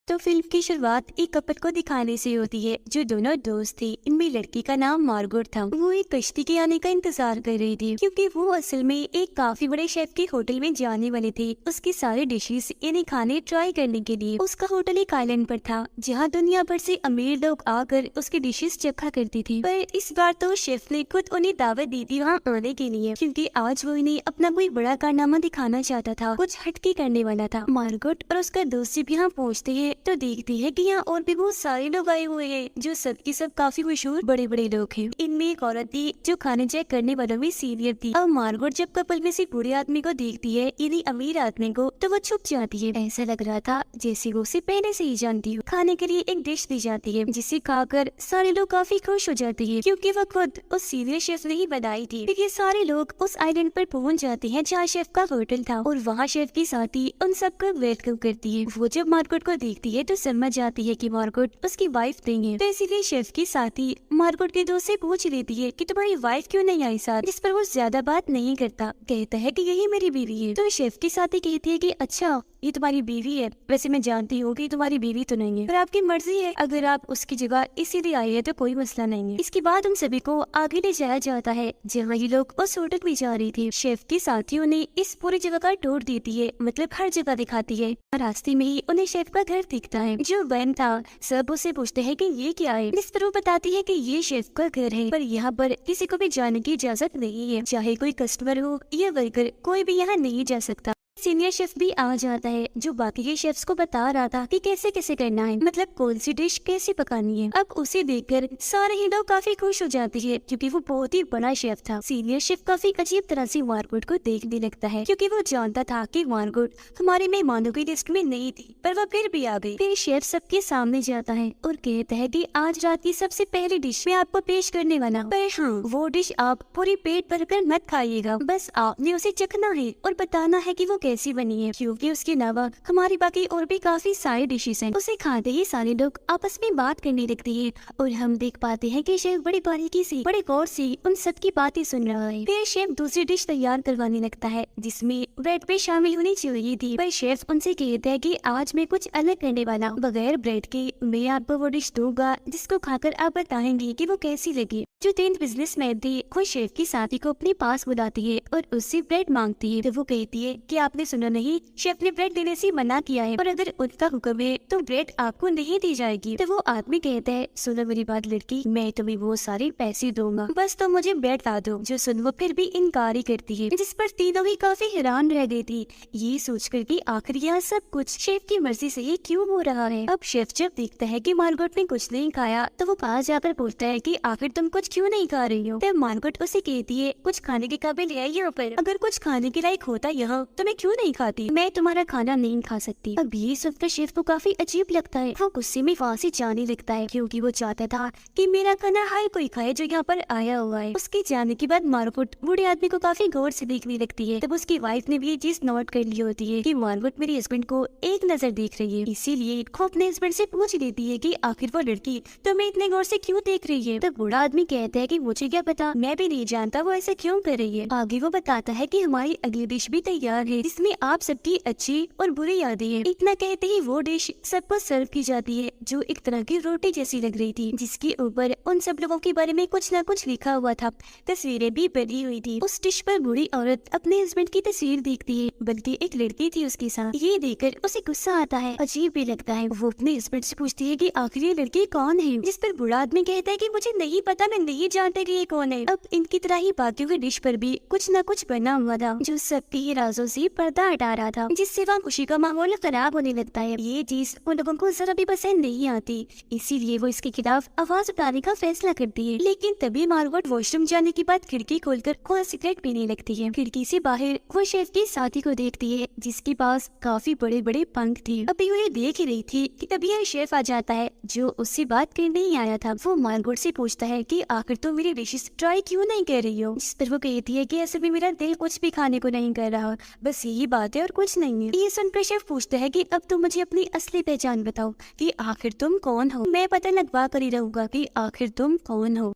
तो फिल्म की शुरुआत एक कपल को दिखाने से होती है जो दोनों दोस्त थे। इनमें लड़की का नाम मार्गोट था। वो एक कश्ती के आने का इंतजार कर रही थी क्योंकि वो असल में एक काफी बड़े शेफ के होटल में जाने वाले थे उसके सारे डिशेस इन्हें खाने ट्राई करने के लिए। उसका होटल एक आइलैंड पर था जहाँ दुनिया भर से अमीर लोग आकर उसके डिशेस चखा करती थी। पर इस बार तो शेफ ने खुद उन्हें दावत दी थी वहाँ आने के लिए क्योंकि आज वो इन्हें अपना कोई बड़ा कारनामा दिखाना चाहता था, कुछ हटके करने वाला था। मार्गोट और उसका दोस्त जब यहाँ पहुँचते हैं तो देखती है कि यहाँ और भी बहुत सारे लोग आए हुए हैं जो सबके सब काफी मशहूर बड़े बड़े लोग हैं। इनमें एक औरत थी जो खाने चेक करने वालों में सीनियर थी। अब मार्गोट जब कपल में से बूढ़े आदमी को देखती है यानी अमीर आदमी को, तो वो छुप जाती है। ऐसा लग रहा था जैसे वो उसे पहले से ही जानती हो। खाने के लिए एक डिश दी जाती है जिसे खाकर सारे लोग काफी खुश हो जाते हैं क्योंकि वो खुद उस सीनियर शेफ ने ही बनाई थी। फिर ये सारे लोग उस आइलैंड पर पहुँच जाते हैं जहाँ शेफ का होटल था और वहाँ शेफ की साथी उन सबको वेलकम करती है। वो जब मार्गोट को देखती है तो समझ जाती है कि मार्गोट उसकी वाइफ नहीं है। तो इसीलिए शेफ की साथी मार्गोट के दोस्त से पूछ लेती है कि तुम्हारी वाइफ क्यों नहीं आई साथ, जिस पर वो ज्यादा बात नहीं करता, कहता है कि यही मेरी बीवी है। तो शेफ की साथी कहती है कि अच्छा ये तुम्हारी बीवी है, वैसे मैं जानती हूँ कि तुम्हारी बीवी तो नहीं है पर आपकी मर्जी है, अगर आप उसकी जगह इसीलिए आई है तो कोई मसला नहीं है। इसके बाद उन सभी को आगे ले जाया जाता है जहाँ ये लोग उस होटल में जा रही थी। शेफ की साथियों ने इस पूरी जगह का टूर देती है, मतलब हर जगह दिखाती है। रास्ते में ही उन्हें शेफ का घर दिखता है जो बंद था। सब उसे पूछते हैं कि ये क्या है, जिस पर वो बताती है कि ये शेफ का घर है पर यहाँ पर किसी को भी जाने की इजाजत नहीं है, चाहे कोई कस्टमर हो या वर्कर, कोई भी यहाँ नहीं जा सकता। सीनियर शेफ भी आ जाता है जो बाकी के शेफ्स को बता रहा था कि कैसे कैसे करना है, मतलब कौन सी डिश कैसे पकानी है। अब उसे देखकर सारे ही लोग काफी खुश हो जाते हैं क्योंकि वो बहुत ही बड़ा शेफ था। सीनियर शेफ काफी अजीब तरह से मार्गोट को देखने लगता है क्योंकि वो जानता था कि मार्गोट हमारे मेहमानों की लिस्ट में नहीं थी, पर वो फिर भी आ गई। फिर शेफ सबके सामने जाता है और कहता है कि आज रात की सबसे पहली डिश मैं आपको पेश करने वाला हूँ, पर हाँ वो डिश आप पूरी पेट भरकर मत खाइएगा, बस आपने उसे चखना है और बताना है कि वो कैसी बनी है, क्योंकि उसके अलावा हमारी बाकी और भी काफी सारी डिशेस हैं। उसे खाते ही सारे लोग आपस में बात करने लगते हैं और हम देख पाते हैं कि शेफ बड़ी बारीकी से, बड़े गौर से उन सबकी बातें सुन रहा है। फिर शेफ दूसरी डिश तैयार करवाने लगता है जिसमें ब्रेड भी शामिल होनी चाहिए थी, पर शेफ उनसे कहता है कि आज मैं कुछ अलग करने वाला हूँ, बगैर ब्रेड के मैं आपको वो डिश दूंगा जिसको खाकर आप बताएंगे कि वो कैसी लगी। जो 3 बिजनेसमैन थे खुद शेफ की साथी को अपने पास बुलाती है और उससे ब्रेड मांगती है। तो वो कहती है कि आपने सुना नहीं, शेफ ने ब्रेड देने से मना किया है और अगर उनका हुक्म है तो ब्रेड आपको नहीं दी जाएगी। तो वो आदमी कहता है सुनो मेरी बात लड़की, मैं तुम्हें बहुत सारे पैसे दूंगा, बस तो मुझे ब्रेड ला दो। जो सुन वो फिर भी इनकार ही करती है, जिस पर तीनों ही काफी हैरान रह गई थी ये सोचकर कि आखिर यह सब कुछ शेफ की मर्जी से ही क्यों हो रहा है। अब शेफ जब देखता है कि मार्गोट ने कुछ नहीं खाया तो वो पास जाकर पूछता है कि आखिर तुम कुछ क्यों नहीं खा रही हो। तब मार्गोट उसे कहती है कुछ खाने के काबिल है यहाँ पर, अगर कुछ खाने के लायक होता यहाँ तो मैं क्यों नहीं खाती, मैं तुम्हारा खाना नहीं खा सकती। अब ये सुनकर शेफ को काफी अजीब लगता है, वो गुस्से में वहाँ से जाने लगता है क्योंकि वो चाहता था कि मेरा खाना हर कोई खाए जो यहाँ पर आया हुआ है। उसके जाने के बाद मार्गोट बूढ़े आदमी को काफी गौर से देखने लगती है। तब उसकी वाइफ ने भी ये चीज नोट कर ली होती है कि मार्गोट मेरे हस्बैंड को एक नजर देख रही है, इसीलिए वो अपने हस्बैंड से पूछ लेती है कि आखिर वो लड़की तुम्हें इतने गौर से क्यों देख रही है। तब बूढ़ा आदमी कहता है कि मुझे क्या पता, मैं भी नहीं जानता वो ऐसा क्यों कर रही है। आगे वो बताता है कि हमारी अगली डिश भी तैयार है जिसमें आप सबकी अच्छी और बुरी यादें हैं। इतना कहते ही वो डिश सबको सर्व की जाती है जो एक तरह की रोटी जैसी लग रही थी जिसके ऊपर उन सब लोगों के बारे में कुछ न कुछ लिखा हुआ था, तस्वीरें भी बनी हुई थी। उस डिश पर बूढ़ी औरत अपने हस्बैंड की तस्वीर देखती है, बल्कि एक लड़की थी उसके साथ। ये देखकर उसे गुस्सा आता है, अजीब भी लगता है। वो अपने हस्बैंड से पूछती है कि आखिर ये लड़की कौन है, जिस पर बूढ़ा आदमी कहता है कि मुझे नहीं पता, मैं नहीं जानता कि ये कौन है। अब इनकी तरह ही बाकियों की डिश पर भी कुछ न कुछ बना हुआ था जो सबके राजों से पर्दा हटा रहा था, जिससे वहाँ खुशी का माहौल खराब होने लगता है। ये चीज उन लोगों को जरा भी पसंद नहीं आती, इसीलिए वो इसके खिलाफ आवाज उठाने का फैसला करती है। लेकिन तभी मार्गोट वॉशरूम जाने के बाद खिड़की खोलकर खुद सिगरेट पीने लगती है। खिड़की से बाहर वो शेफ की साथी को देखती है जिसके पास काफी बड़े बड़े पंख थे। अभी वो ये देख ही रही थी कि तभी यह शेफ आ जाता है जो उससे बात करने ही आया था। वो मार्गोट से पूछता है कि आखिर तुम मेरी डिशेस ट्राई क्यों नहीं कर रही हो, जिस पर वो कहती है कि ऐसे भी मेरा दिल कुछ भी खाने को नहीं कर रहा, बस यही बात है और कुछ नहीं है। ये सुनकर शेफ पूछता है कि अब तुम मुझे अपनी असली पहचान बताओ कि आखिर तुम कौन हो, मैं पता लगवा कर ही रहूंगा कि आखिर तुम कौन हो।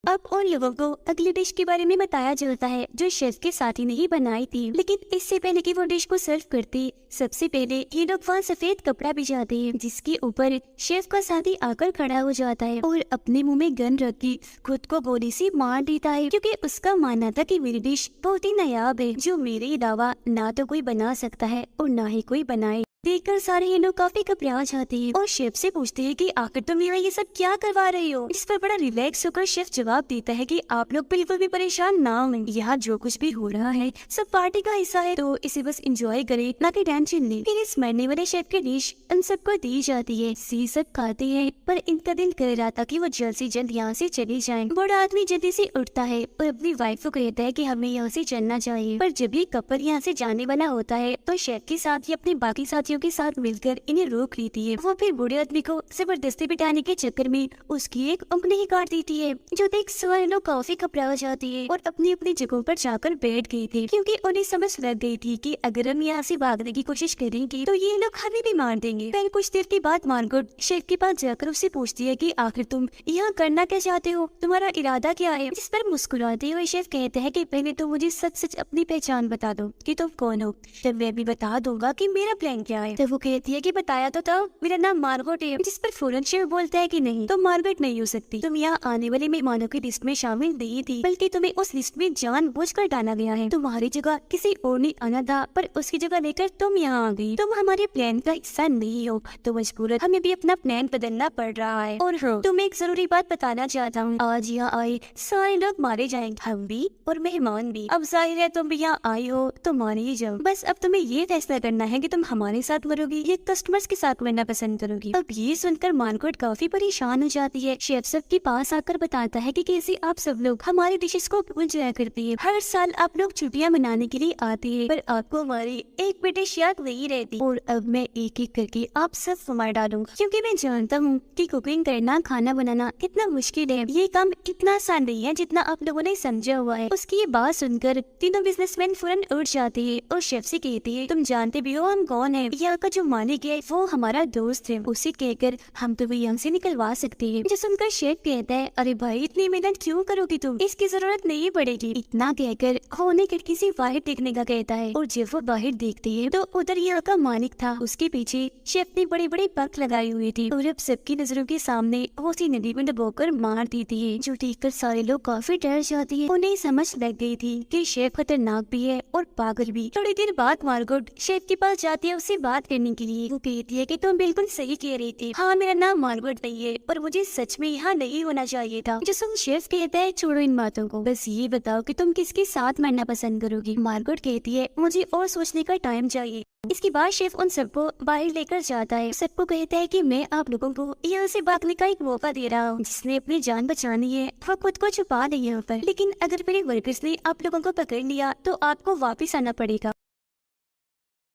अब उन लोगों को अगली डिश के बारे में बताया जाता है जो शेफ के साथी ने ही बनाई थी। लेकिन इससे पहले कि वो डिश को सर्व करते, सबसे पहले ये लोग वहाँ सफेद कपड़ा बिछाते हैं जिसके ऊपर शेफ का साथी आकर खड़ा हो जाता है और अपने मुंह में गन रख के खुद को गोली से मार देता है, क्योंकि उसका मानना था कि मेरी डिश बहुत ही नायाब है जो मेरे अलावा ना तो कोई बना सकता है और ना ही कोई बनाए। देखकर सारे ये लोग काफी घबरा जाते हैं और शेफ से पूछते हैं कि आखिर तुम यहाँ ये सब क्या करवा रहे हो। इस पर बड़ा रिलैक्स होकर शेफ जवाब देता है कि आप लोग बिल्कुल भी परेशान ना हो, यहाँ जो कुछ भी हो रहा है सब पार्टी का हिस्सा है, तो इसे बस एंजॉय करें, ना कि टेंशन लें। फिर इस मरने वाले शेफ की डिश उन सबको दी जाती है। सी सब खाते हैं पर इनका दिल कर रहा था कि वो जल्द से जल्द यहाँ से चले जाएं। बड़ा आदमी जल्दी से उठता है और अपनी वाइफ को कहता है कि हमें यहाँ से चलना चाहिए। पर जब ये कपल यहाँ से जाने वाला होता है तो शेफ के साथ ही अपने बाकी साथियों के साथ मिलकर इन्हें रोक लेती है। वो फिर बूढ़े आदमी को जबरदस्ती बिठाने के चक्कर में उसकी एक उंगली ही काट देती है, जो देख सारे लोग काफी घबरा जाती है और अपनी अपनी जगहों पर जाकर बैठ गए थे, क्योंकि उन्हें समझ लग गई थी कि अगर हम यहाँ से भागने की कोशिश करेंगे तो ये लोग हमें भी मार देंगे। फिर कुछ देर के बाद मार्गोट शेफ के पास जाकर उससे पूछती है कि आखिर तुम यहाँ करना क्या चाहते हो, तुम्हारा इरादा क्या है। जिस पर मुस्कुराते हुए शेफ कहते हैं कि पहले तो मुझे सच सच अपनी पहचान बता दो कि तुम कौन हो, तब मैं भी बता दूंगा कि मेरा प्लान क्या है। तब वो कहती है कि बताया तो था, मेरा नाम मार्गोट है। जिस पर फौरन शेफ बोलता है कि नहीं, तुम मार्गोट नहीं हो सकती, तुम यहाँ आने वाले मेहमानों की लिस्ट में शामिल नहीं थी, बल्कि तुम्हें उस लिस्ट में जानबूझकर डाला गया है। तुम्हारी जगह किसी और ने आना था पर उसकी जगह लेकर तुम यहाँ आ गई। तुम हमारे प्लान का हिस्सा नहीं हो तो मजबूरन हमें भी अपना प्लान बदलना पड़ रहा है। और तुम्हें एक जरूरी बात बताना चाहता हूँ, आज यहाँ आए सारे लोग मारे जाएंगे, हम भी और मेहमान भी। अब जाहिर है तुम भी यहाँ आई हो तो मारे ही जाओ। बस अब तुम्हें ये फैसला करना है कि तुम हमारे साथ मरोगी या कस्टमर्स के साथ मरना पसंद करोगी। अब ये सुनकर मार्गोट काफी परेशान हो जाती है। शेफ सब के पास आकर बताता है कि कैसे आप सब लोग हमारी डिशेस को भूल जाया करते हैं। हर साल आप लोग छुट्टियां मनाने के लिए आते हैं पर आपको हमारी एक भी डिश याद नहीं रहती, और अब मैं एक एक करके आप सब को मार डालूंगा, क्योंकि मैं जानता हूँ कि कुकिंग करना, खाना बनाना कितना मुश्किल है। ये काम इतना आसान नहीं है जितना आप लोगों ने समझा हुआ है। उसकी ये बात सुनकर तीनों बिजनेसमैन फौरन उठ जाते हैं और शेफ से कहते हैं, तुम जानते भी हो हम कौन है, यहाँ का जो मालिक है वो हमारा दोस्त है, उसे कहकर हम तुम्हें यहाँ से निकलवा सकते हैं। जो सुनकर शेफ कहता है, अरे भाई इतनी मेहनत क्यों करोगी तुम, इसकी जरूरत नहीं पड़ेगी। इतना कहकर होने खिड़की से बाहर देखने का कहता है, और जब वो बाहर देखते हैं तो उधर यहाँ का मालिक था, उसके पीछे शेफ ने बड़े बड़े पग लगाए हुए थे और अब सबकी नजरों के सामने वो उसी नदी में डुबोकर मार देती है, जो देखकर सारे लोग काफी डर जाते हैं। उन्हें समझ लग गई थी कि शेफ खतरनाक भी है और पागल भी। थोड़ी देर बाद मार्गोट शेफ के पास जाती है उससे बात करने के लिए। वो कहती है कि तुम बिल्कुल सही कह रही थी, हाँ मेरा नाम मार्गोट नहीं है और मुझे सच में यहाँ नहीं होना चाहिए था। जो सुन शेफ कहता है, छोड़ो इन बातों को, बस ये बताओ कि तुम किसके साथ मरना पसंद करोगी। मार्गोट कहती है, मुझे और सोचने का टाइम चाहिए। इसके बाद शेफ उन सबको बाहर लेकर जाता है, सबको कहता है कि मैं आप लोगों को यहाँ से भागने का एक मौका दे रहा हूँ। जिसने अपनी जान बचानी है वो खुद को छुपा दे यहाँ पर, लेकिन अगर मेरे वर्कर्स ने आप लोगों को पकड़ लिया तो आपको वापस आना पड़ेगा।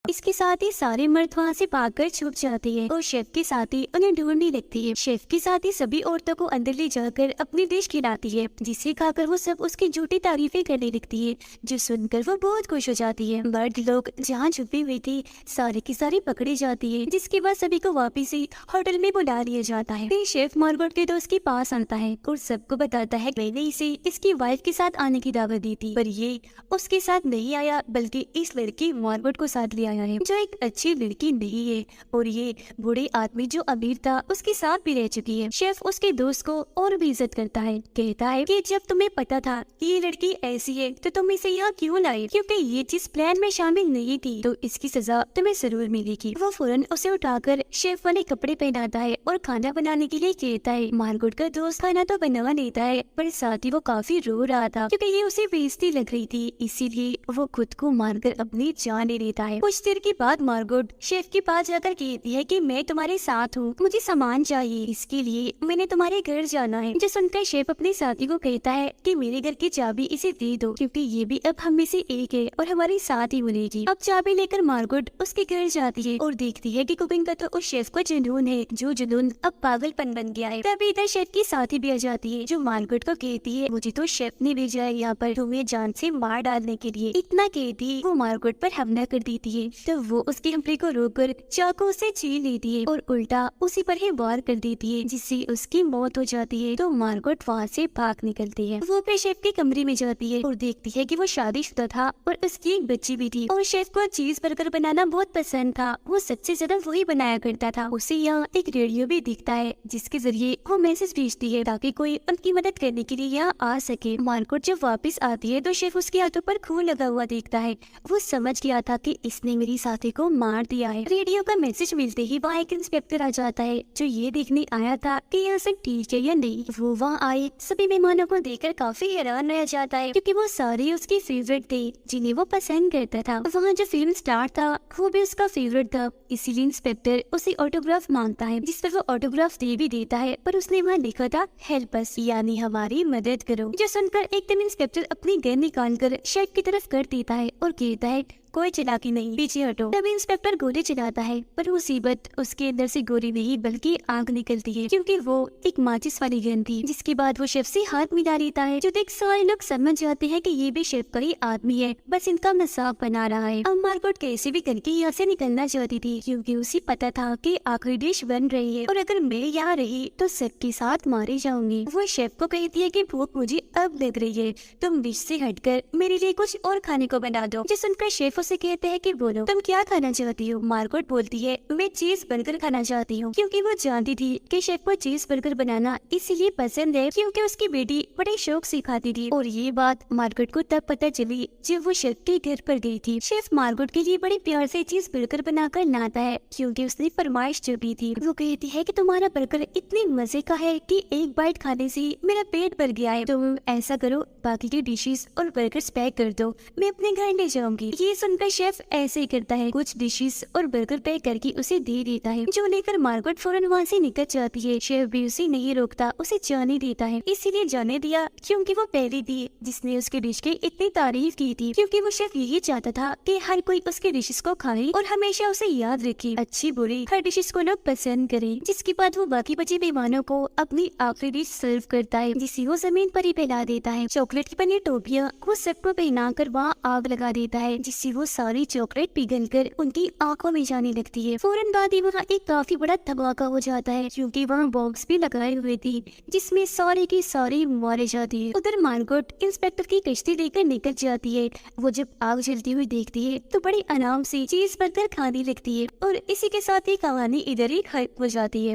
इसके साथ ही सारे मर्द वहाँ से भागकर छुप जाते हैं और शेफ के साथी उन्हें ढूंढने लगती है। शेफ के साथी सभी औरतों को अंदर ले जाकर अपनी डिश खिलाती है, जिसे खाकर वो सब उसकी झूठी तारीफें करने लगती है, जो सुनकर वो बहुत खुश हो जाती है। मर्द लोग जहाँ छुपी हुई थी सारे की सारी पकड़ी जाती है, जिसके बाद सभी को वापिस ही होटल में बुला लिया जाता है। फिर शेफ मार्गोट के दोस्त के पास आता है और सबको बताता है मैंने इसे इसकी वाइफ के साथ आने की दावत दी थी, पर ये उसके साथ नहीं आया बल्कि इस लड़की मार्गोट को साथ ले आया है, जो एक अच्छी लड़की नहीं है, और ये बूढ़े आदमी जो अमीर था उसके साथ भी रह चुकी है। शेफ उसके दोस्त को और भी इज्जत करता है, कहता है कि जब तुम्हें पता था कि ये लड़की ऐसी है तो तुम इसे यहाँ क्यों लाई, क्योंकि ये जिस प्लान में शामिल नहीं थी तो इसकी सजा तुम्हें जरूर मिलेगी। वो फौरन उसे उठाकर शेफ वाले कपड़े पहनाता है और खाना बनाने के लिए कहता है। मार्गोट का दोस्त खाना तो बना लेता है पर साथ ही वो काफी रो रहा था, क्योंकि ये उसे बेइज्जती लग रही थी, इसीलिए वो खुद को मारकर अपनी जान ले लेता है। कुछ देर के बाद मार्गोट शेफ के पास जाकर कहती है कि मैं तुम्हारे साथ हूँ, मुझे सामान चाहिए, इसके लिए मैंने तुम्हारे घर जाना है। जो सुनकर शेफ अपने साथी को कहता है कि मेरे घर की चाबी इसे दे दो, क्योंकि ये भी अब हम में से एक है और हमारे साथ ही मिलेगी। अब चाबी लेकर मार्गोट उसके घर जाती है और देखती है कि कुकिंग का तो उस शेफ को जुनून है, जो जुनून अब पागलपन बन गया है। तभी इधर शेफ की साथी भी आ जाती है, जो मार्गोट को कहती है मुझे तो शेफ ने भेजा है यहाँ पर तुम्हें जान से मार डालने के लिए। इतना कहती वो मार्गोट पर हमला कर देती है, तो वो उसके हमले को रोककर चाकू से छीन लेती है और उल्टा उसी पर ही वार कर देती है, जिससे उसकी मौत हो जाती है। तो मार्गोट वहाँ से भाग निकलती है। वो अपने शेफ के कमरे में जाती है और देखती है कि वो शादीशुदा था और उसकी एक बच्ची भी थी और शेफ को चीज बर्गर बनाना बहुत पसंद था। वो सबसे ज्यादा वही बनाया करता था। उसे यहाँ एक रेडियो भी दिखता है जिसके जरिए वो मैसेज भेजती है ताकि कोई उनकी मदद करने के लिए यहाँ आ सके। मार्गोट जब वापस आती है तो शेफ उसके हाथों पर खून लगा हुआ देखता है। वो समझ गया था कि इसने मेरी साथी को मार दिया है। रेडियो का मैसेज मिलते ही वहाँ एक इंस्पेक्टर आ जाता है जो ये देखने आया था कि यहाँ सब ठीक है या नहीं। वो वहाँ आए सभी मेहमानों को देखकर काफी हैरान रह जाता है क्योंकि वो सारे उसकी फेवरेट थे जिन्हें वो पसंद करता था। वहाँ जो फिल्म स्टार था वो भी उसका फेवरेट था, इसीलिए इंस्पेक्टर उसे ऑटोग्राफ मांगता है, जिस पर वो ऑटोग्राफ दे भी देता है। पर उसने वहाँ लिखा था हेल्प अस, यानी हमारी मदद करो। जो सुनकर एकदम इंस्पेक्टर अपनी गन निकाल कर शेफ की तरफ कर देता है और कहता है कोई चालाकी नहीं, पीछे हटो। तभी इंस्पेक्टर गोली चलाता है पर मुसीबत, उसके अंदर से गोली नहीं बल्कि आग निकलती है क्योंकि वो एक माचिस वाली गन थी। जिसके बाद वो शेफ से हाथ मिला लेता है। जो देख सारे लोग समझ जाते हैं कि ये भी शेफ का ही आदमी है, बस इनका मजाक बना रहा है। अब मार्गोट कैसे भी करके यहाँ से निकलना चाहती थी क्योंकि उसे पता था कि आखिरी डिश बन रही है और अगर मैं यहाँ रही तो सबके साथ मारी जाऊंगी। वो शेफ को कहती है कि भूख मुझे अब लग रही है, तुम डिश से हटकर मेरे लिए कुछ और खाने को बना दो। जो सुनकर शेफ उसे कहते हैं कि बोलो तुम क्या खाना चाहती हो। मार्गोट बोलती है मैं चीज बर्गर खाना चाहती हूँ क्योंकि वो जानती थी कि शेफ को चीज बर्गर बनाना इसीलिए पसंद है क्योंकि उसकी बेटी बड़े शौक से खाती थी। और ये बात मार्गोट को तब पता चली जब वो शेफ के घर पर गई थी। शेफ मार्गोट के लिए बड़े प्यार से चीज बर्गर बनाकर लाता है क्योंकि उसने फरमाइश चुकी थी। वो कहती है कि तुम्हारा बर्गर इतने मजे का है कि एक बाइट खाने से मेरा पेट भर गया है। तुम ऐसा करो बाकी की डिशेस और बर्गर्स पैक कर दो, मैं अपने घर ले जाऊंगी। ये सुनकर शेफ ऐसे ही करता है, कुछ डिशेस और बर्गर पैक करके उसे दे देता है जो लेकर मार्गोट फौरन वहाँ से निकल जाती है। शेफ भी उसे नहीं रोकता, उसे जाने देता है, इसीलिए जाने दिया क्योंकि वो पहली थी जिसने उसके डिश की इतनी तारीफ की थी। क्योंकि वो शेफ यही चाहता था कि हर कोई उसके डिशेस को खाए और हमेशा उसे याद रखे, अच्छी बुरी हर डिशेस को लोग पसंद करे। जिसके बाद वो बाकी बचे मेहमानों को अपनी आखिरी डिश सर्व करता है जिसे वो जमीन पर ही फैला देता है। चॉकलेट की बनी टोपियाँ वो सबको पहना कर वहाँ आग लगा देता है जिससे वो सारी चॉकलेट पिघलकर उनकी आंखों में जाने लगती है। फौरन बाद ही वहाँ एक काफी बड़ा धमाका हो जाता है क्योंकि वहाँ बॉम्ब्स भी लगाए हुए थे जिसमें सारे की सारी मारे जाती है। उधर मार्गोट इंस्पेक्टर की कश्ती लेकर निकल जाती है। वो जब आग जलती हुई देखती है तो बड़ी आराम से चीज बर्गर खाने लगती है और इसी के साथ ही कहानी इधर ही खत्म हो जाती है।